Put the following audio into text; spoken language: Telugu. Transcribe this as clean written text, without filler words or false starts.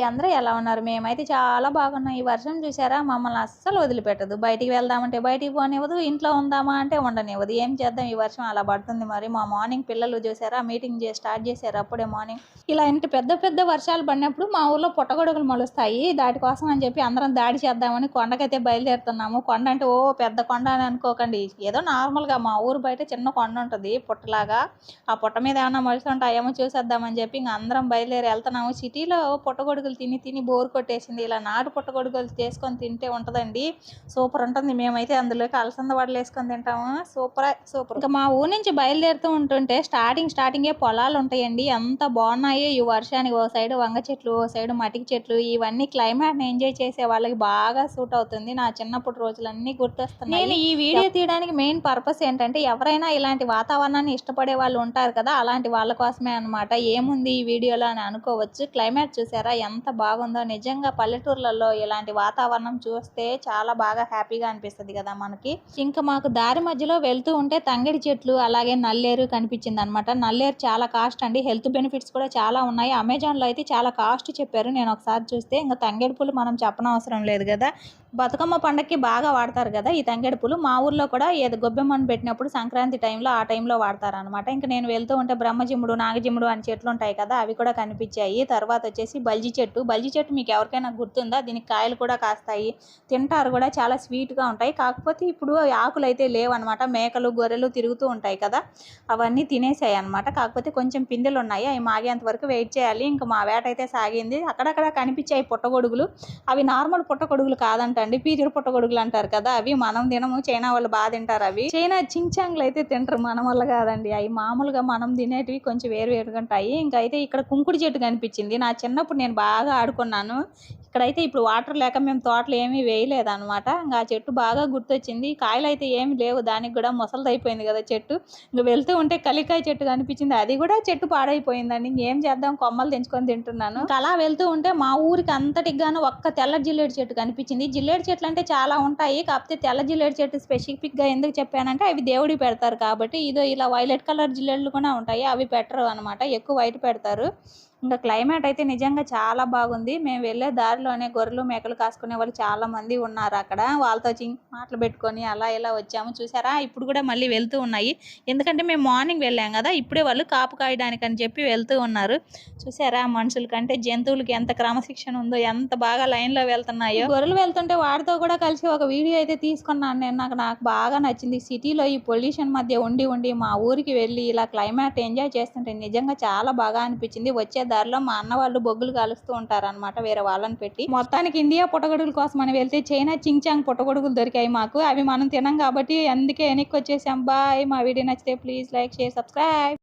అందరూ ఎలా ఉన్నారు? మేమైతే చాలా బాగున్నాం. ఈ వర్షం చూసారా మమ్మల్ని అస్సలు వదిలిపెట్టదు. బయటికి వెళ్దామంటే బయటికి పోనివ్వదు, ఇంట్లో ఉందామా అంటే ఉండనివ్వదు. ఏం చేద్దాం, ఈ వర్షం అలా పడుతుంది. మరి మా మార్నింగ్ పిల్లలు చూసారా మీటింగ్ స్టార్ట్ చేశారు అప్పుడే మార్నింగ్. ఇలాంటి పెద్ద పెద్ద వర్షాలు పడినప్పుడు మా ఊర్లో పుట్టగొడుగులు మొలుస్తాయి. దాటి కోసం అని చెప్పి అందరం దాడి చేద్దామని కొండకైతే బయలుదేరుతున్నాము. కొండ అంటే ఓ పెద్ద కొండ అని అనుకోకండి, ఏదో నార్మల్గా మా ఊరు బయట చిన్న కొండ ఉంటుంది పుట్టలాగా. ఆ పుట్ట మీద ఏమన్నా మొలుస్తుంటాయేమో చూసేద్దామని చెప్పి ఇంక అందరం బయలుదేరి వెళ్తున్నాము. సిటీలో పుట్టగొడుగులు తిని తిని బోర్ కొట్టేసింది. ఇలా నాటు పుట్టగొడుగులు చేసుకొని తింటే ఉంటుందండి, సూపర్ ఉంటుంది. మేమైతే అందులోకి అలసంద వడలు వేసుకొని తింటాము. సూపర్. ఇంకా మా ఊరు నుంచి బయలుదేరుతూ ఉంటుంటే స్టార్టింగే పొలాలు ఉంటాయండి. ఎంత బాగున్నాయి ఈ వర్షానికి. ఓ సైడ్ వంగ చెట్లు, ఓ సైడ్ మటికి చెట్లు. ఇవన్నీ క్లైమేట్ని ఎంజాయ్ చేసే వాళ్ళకి బాగా సూట్ అవుతుంది. నా చిన్నప్పుడు రోజులన్నీ గుర్తొస్తున్నాయి. నేను ఈ వీడియో తీయడానికి మెయిన్ పర్పస్ ఏంటంటే, ఎవరైనా ఇలాంటి వాతావరణాన్ని ఇష్టపడే వాళ్ళు ఉంటారు కదా, అలాంటి వాళ్ళ కోసమే అనమాట. ఏముంది ఈ వీడియోలో అని అనుకోవచ్చు. క్లైమేట్ చూసారా ఎంత బాగుందో. నిజంగా పల్లెటూర్లలో ఇలాంటి వాతావరణం చూస్తే చాలా బాగా హ్యాపీగా అనిపిస్తుంది కదా మనకి. ఇంకా మాకు దారి మధ్యలో వెళ్తూ ఉంటే తంగడి చెట్లు అలాగే నల్లేరు కనిపించింది అనమాట. నల్లేరు చాలా కాస్ట్ అండి, హెల్త్ బెనిఫిట్స్ కూడా చాలా ఉన్నాయి. అమెజాన్లో అయితే చాలా కాస్ట్ చెప్పారు. నేను ఒకసారి చూస్తే ఇంకా తంగేడు పూలు మనం చెప్పనవసరం లేదు కదా, బతుకమ్మ పండగకి బాగా వాడతారు కదా ఈ తంగేడు పూలు. మా ఊర్లో కూడా ఏదో గొబ్బెమ్మను పెట్టినప్పుడు సంక్రాంతి టైంలో ఆ టైంలో వాడతారు అనమాట. ఇంకా నేను వెళ్తూ ఉంటే బ్రహ్మజిముడు, నాగజిముడు అని చెట్లు ఉంటాయి కదా, అవి కూడా కనిపించాయి. తర్వాత వచ్చేసి బల్జి చెట్టు మీకు ఎవరికైనా గుర్తుందా? దీనికి కాయలు కూడా కాస్తాయి, తింటారు కూడా, చాలా స్వీట్గా ఉంటాయి. కాకపోతే ఇప్పుడు ఆకులు అయితే లేవన్నమాట. మేకలు గొర్రెలు తిరుగుతూ ఉంటాయి కదా, అవన్నీ తినేసాయి అనమాట. కాకపోతే కొంచెం పిందెలు ఉన్నాయి, అవి మాగేంత వరకు వెయిట్ చేయాలి. ఇంకా మా వేట అయితే సాగింది. అక్కడక్కడ కనిపించాయి పుట్టగొడుగులు. అవి నార్మల్ పుట్టగొడుగులు కాదంటండి, పీచుడు పుట్టగొడుగులు అంటారు కదా, అవి మనం తినము, చైనా వాళ్ళు బాగా తింటారు. అవి చైనా చించాంగ్లు అయితే తింటారు, మన వల్ల కాదండి. అవి మామూలుగా మనం తినేటివి కొంచెం వేరుగా ఉంటాయి. ఇంకా అయితే ఇక్కడ కుంకుడు చెట్టు కనిపించింది. నా చిన్నప్పుడు నేను బాగా ఆడుకున్నాను. ఇక్కడైతే ఇప్పుడు వాటర్ లేక మేము తోటలు ఏమీ వేయలేదు అనమాట. ఇంకా ఆ చెట్టు బాగా గుర్తొచ్చింది. కాయలు అయితే ఏమి లేవు, దానికి కూడా ముసలిది అయిపోయింది కదా చెట్టు. ఇంకా వెళ్తూ ఉంటే కలికాయ చెట్టు కనిపించింది, అది కూడా చెట్టు పాడైపోయిందండి. ఇంకేం చేద్దాం, కొమ్మలు తెంచుకొని తింటున్నాను. ఇంకా అలా వెళ్తూ ఉంటే మా ఊరికి అంతటికి గాను ఒక్క తెల్ల జిల్లేడు చెట్టు కనిపించింది. జిల్లేడు చెట్లు అంటే చాలా ఉంటాయి, కాకపోతే తెల్ల జిల్లేడు చెట్టు స్పెసిఫిక్గా ఎందుకు చెప్పానంటే, అవి దేవుడికి పెడతారు కాబట్టి. ఇదో ఇలా వైలెట్ కలర్ జిల్లేళ్ళు కూడా ఉంటాయి, అవి పెట్టరు అనమాట, ఎక్కువ వైట్ పెడతారు. ఇంకా క్లైమేట్ అయితే నిజంగా చాలా బాగుంది. మేము వెళ్ళే దారిలోనే గొర్రెలు మేకలు కాసుకునే వాళ్ళు చాలా మంది ఉన్నారు అక్కడ. వాళ్ళతో మాటలు పెట్టుకొని అలా ఇలా వచ్చాము. చూసారా ఇప్పుడు కూడా మళ్ళీ వెళ్తూ ఉన్నాయి, ఎందుకంటే మేము మార్నింగ్ వెళ్ళాం కదా, ఇప్పుడే వాళ్ళు కాపు కాయడానికి అని చెప్పి వెళ్తూ ఉన్నారు. చూసారా మనుషుల కంటే జంతువులకి ఎంత క్రమశిక్షణ ఉందో, ఎంత బాగా లైన్లో వెళ్తున్నాయో. గొర్రెలు వెళ్తుంటే వాటితో కూడా కలిసి ఒక వీడియో అయితే తీసుకున్నాను నేను. నాకు బాగా నచ్చింది. సిటీలో ఈ పొల్యూషన్ మధ్య ఉండి మా ఊరికి వెళ్ళి ఇలా క్లైమేట్ ఎంజాయ్ చేస్తుంటే నిజంగా చాలా బాగా అనిపించింది. వచ్చే దారిలో మా అన్న వాళ్ళు బొగ్గులు కాలుస్తూ ఉంటారనమాట, వేరే వాళ్ళని పెట్టి. మొత్తానికి ఇండియా పుట్టగొడుగుల కోసం అని వెళ్తే చైనా చించాంగ్ పుట్టగొడుగులు దొరికాయి మాకు. అవి మనం తినం కాబట్టి అందుకే వెనక్కి వచ్చేసాం. బాయ్. మా వీడియో నచ్చితే ప్లీజ్ లైక్, షేర్, సబ్స్క్రైబ్.